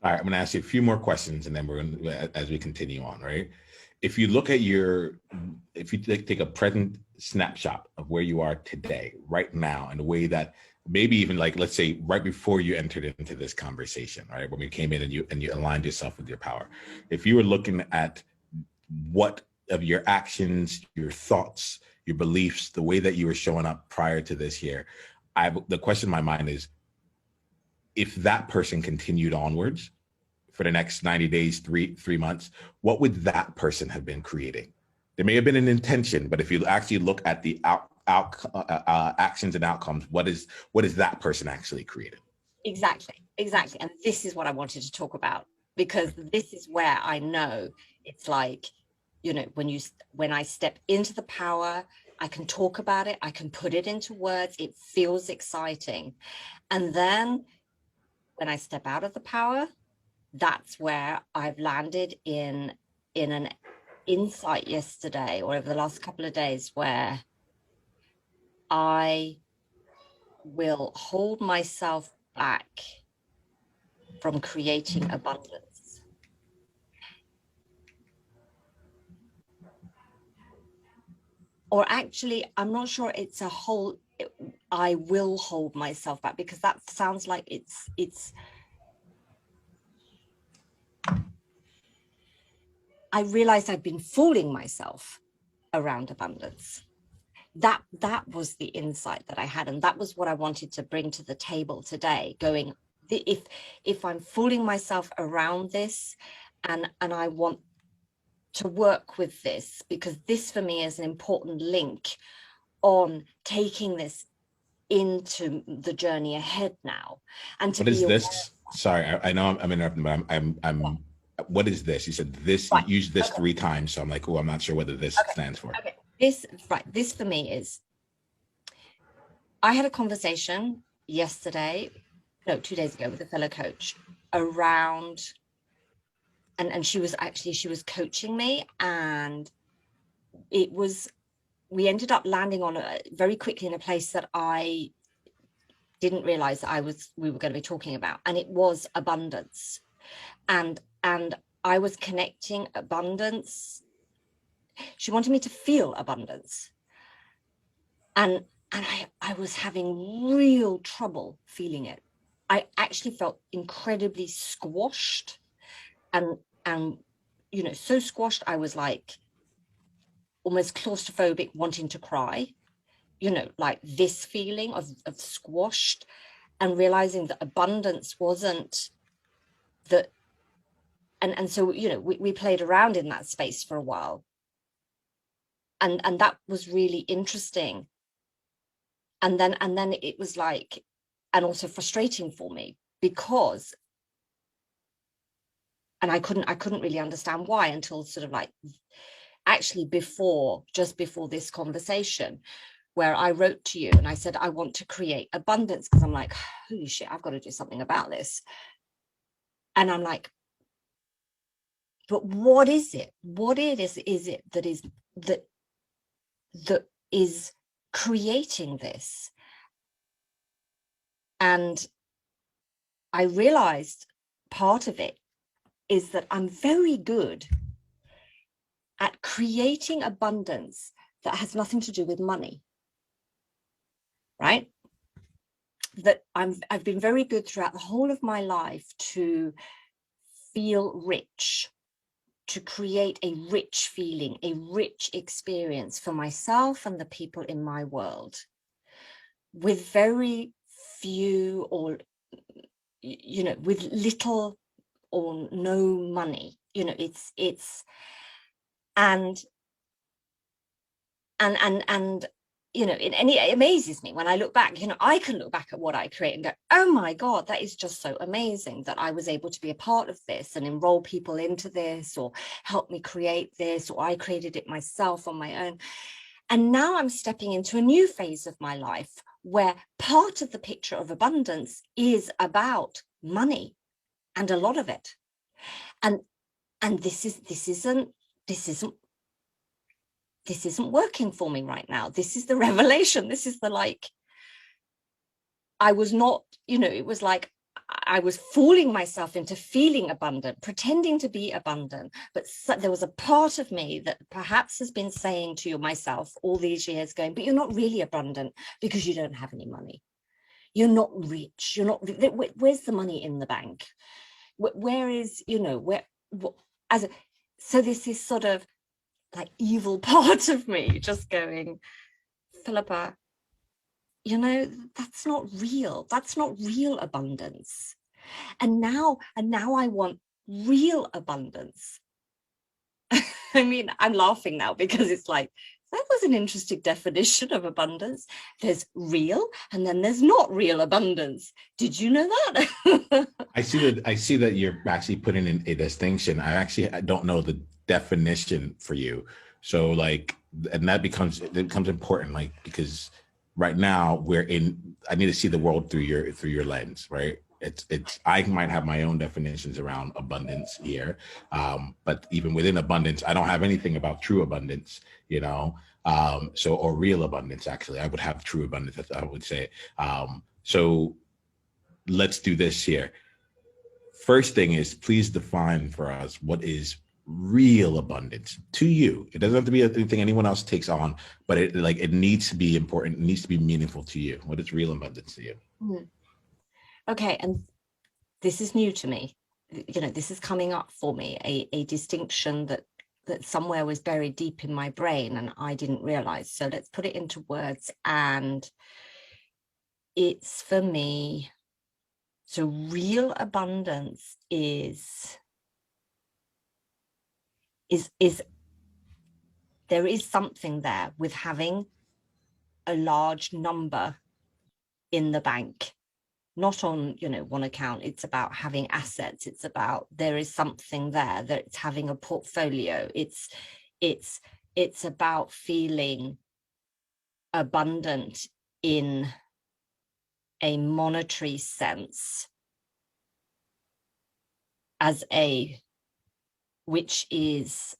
All right, I'm going to ask you a few more questions, and then we're going to, as we continue on, right? If you look at if you take a present snapshot of where you are today, right now, in a way that maybe even like, let's say, right before you entered into this conversation, right, when we came in and you aligned yourself with your power, if you were looking at what of your actions, your thoughts, your beliefs, the way that you were showing up prior to this year, the question in my mind is, if that person continued onwards for the next 90 days, three months, what would that person have been creating? There may have been an intention, but if you actually look at the actions and outcomes, what is that person actually created? Exactly. And this is what I wanted to talk about, because this is where I know it's like, when I step into the power, I can talk about it, I can put it into words, it feels exciting. And then when I step out of the power, that's where I've landed in an insight yesterday or over the last couple of days, where I will hold myself back from creating abundance. Or actually, I'm not sure it's a whole, I will hold myself back, because that sounds like it's I realized I've been fooling myself around abundance. That was the insight that I had, and that was what I wanted to bring to the table today, going, if I'm fooling myself around this, and I want to work with this, because this for me is an important link on taking this into the journey ahead now, and to What is be aware. this? Sorry, I know I'm interrupting, but I'm what is this? You said this, you Right. used this Okay. 3 times. So I'm like, oh, I'm not sure whether this stands for. Okay. This for me is, I had a conversation yesterday, no, 2 days ago, with a fellow coach around, and she was coaching me, and we ended up landing on very quickly in a place that I didn't realize that we were going to be talking about, and it was abundance. And I was connecting abundance. She wanted me to feel abundance. And I was having real trouble feeling it. I actually felt incredibly squashed, and so squashed, I was like almost claustrophobic, wanting to cry, like this feeling of squashed, and realizing that abundance wasn't that. And so, we played around in that space for a while. And that was really interesting. And then it was like, and also frustrating for me, because, and I couldn't really understand why, until sort of like, actually just before this conversation, where I wrote to you and I said, I want to create abundance, because I'm like, holy shit, I've got to do something about this. And I'm like, but what is it? What is it that is creating this? And I realized part of it is that I'm very good at creating abundance that has nothing to do with money, right? That I've been very good throughout the whole of my life to feel rich, to create a rich feeling, a rich experience for myself and the people in my world, with very few, or with little or no money. It's and it amazes me when I look back. I can look back at what I create and go, oh my God, that is just so amazing that I was able to be a part of this and enroll people into this, or help me create this, or I created it myself on my own. And now I'm stepping into a new phase of my life, where part of the picture of abundance is about money, and a lot of it. And this isn't working for me right now. This is the revelation. This is the, like, I was not, it was like, I was fooling myself into feeling abundant, pretending to be abundant. But there was a part of me that perhaps has been saying to myself all these years going, but you're not really abundant because you don't have any money. You're not rich. You're not, where's the money in the bank? Where is, you know, so this is sort of like evil part of me just going, Philippa, you know, that's not real. That's not real abundance. And now I want real abundance. I mean, I'm laughing now because it's like, that was an interesting definition of abundance. There's real and then there's not real abundance. Did you know that? I see that you're actually putting in a distinction. I don't know the definition for you. So like, and that becomes important, like, because right now I need to see the world through your lens, right? I might have my own definitions around abundance here. But even within abundance, I don't have anything about true abundance, you know? Or real abundance, actually, I would have true abundance, I would say. So let's do this here. First thing is, please define for us what is real abundance to you. It doesn't have to be anything anyone else takes on, but it needs to be important. It needs to be meaningful to you. What is real abundance to you? Okay, and this is new to me. You know, this is coming up for me, a distinction that somewhere was buried deep in my brain and I didn't realize. So let's put it into words. And it's for me, so real abundance is there is something there with having a large number in the bank, not on, you know, one account. It's about having assets. It's about, there is something there, that it's having a portfolio. It's about feeling abundant in a monetary sense, which is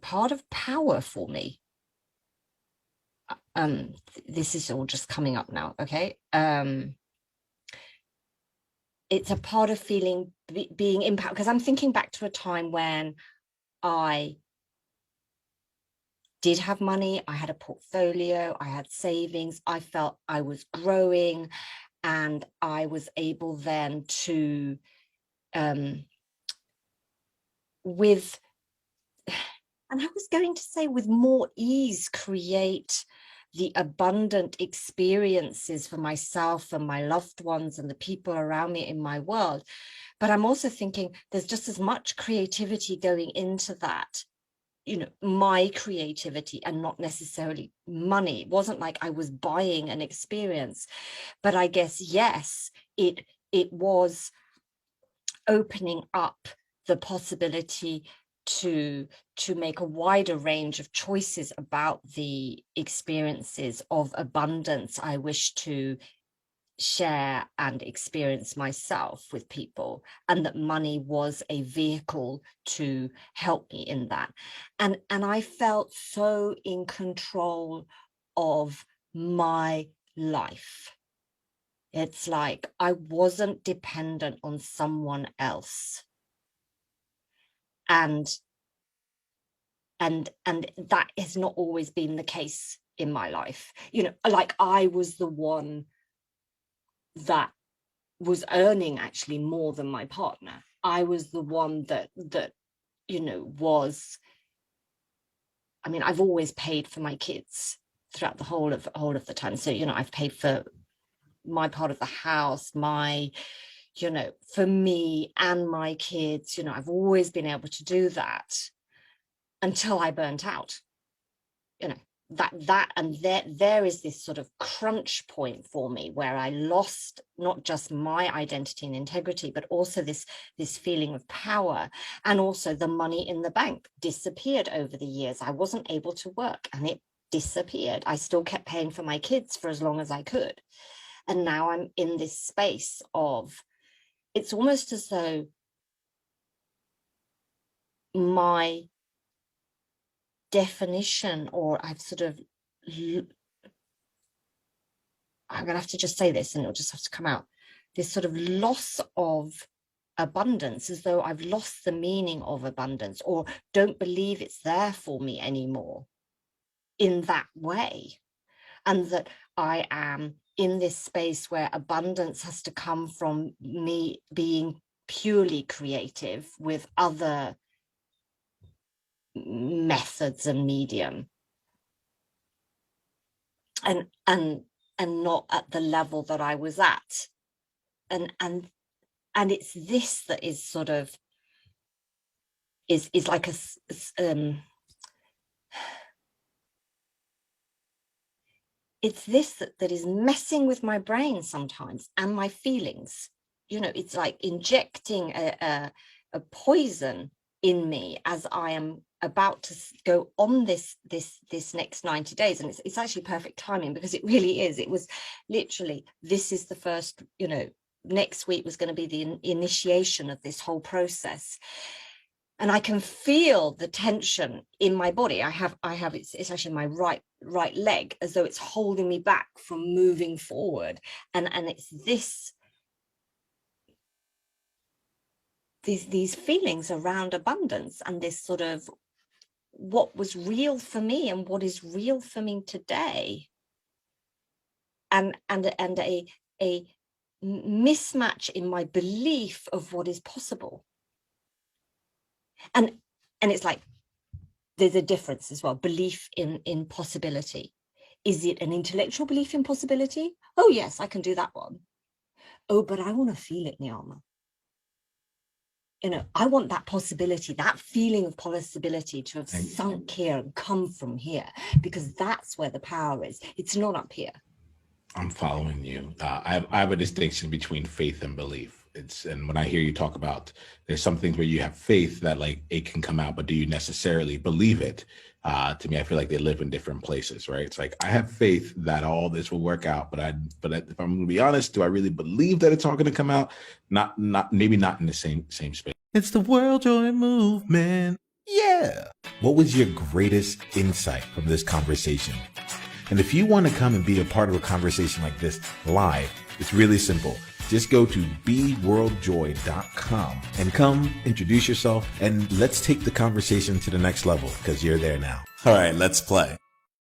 part of power for me. This is all just coming up now. Okay. It's a part of feeling being impacted, because I'm thinking back to a time when I did have money, I had a portfolio, I had savings, I felt I was growing, and I was able then to, with more ease, create the abundant experiences for myself and my loved ones and the people around me in my world. But I'm also thinking there's just as much creativity going into that, you know, my creativity, and not necessarily money. It wasn't like I was buying an experience, but I guess, yes, it was opening up the possibility to make a wider range of choices about the experiences of abundance I wish to share and experience myself with people, and that money was a vehicle to help me in that. And I felt so in control of my life. It's like I wasn't dependent on someone else. And that has not always been the case in my life. You know, like I was the one that was earning actually more than my partner. I was the one that you know, was, I mean, I've always paid for my kids throughout the whole of the time. So, you know, I've paid for my part of the house, my, you know, for me and my kids. You know, I've always been able to do that until I burnt out. You know, there is this sort of crunch point for me where I lost not just my identity and integrity, but also this feeling of power. And also the money in the bank disappeared over the years. I wasn't able to work and it disappeared. I still kept paying for my kids for as long as I could. And now I'm in this space of, it's almost as though my definition, or I've sort of, I'm gonna have to just say this and it'll just have to come out. this sort of loss of abundance, as though I've lost the meaning of abundance, or don't believe it's there for me anymore in that way. And that I am in this space where abundance has to come from me being purely creative with other methods and medium, and not at the level that I was at. And it's this that is sort of is like it's this that is messing with my brain sometimes and my feelings. You know, it's like injecting a poison in me as I am about to go on this next 90 days. And it's actually perfect timing, because it really is. It was literally, this is the first, you know, next week was going to be the initiation of this whole process. And I can feel the tension in my body. I have it's actually my right leg, as though it's holding me back from moving forward. And it's these feelings around abundance, and this sort of what was real for me and what is real for me today. And a mismatch in my belief of what is possible. And it's like, there's a difference as well. Belief in possibility. Is it an intellectual belief in possibility? Oh, yes, I can do that one. Oh, but I want to feel it, Niyama. You know, I want that possibility, that feeling of possibility to have sunk here and come from here, because that's where the power is. It's not up here. I'm following you. I have a distinction between faith and belief. And when I hear you talk about, there's some things where you have faith that like it can come out, but do you necessarily believe it? To me, I feel like they live in different places, right? It's like, I have faith that all this will work out, but if I'm going to be honest, do I really believe that it's all going to come out? Maybe not in the same space. It's the World Joy Movement. Yeah. What was your greatest insight from this conversation? And if you want to come and be a part of a conversation like this live, it's really simple. Just go to beworldjoy.com and come introduce yourself, and let's take the conversation to the next level, because you're there now. All right, let's play.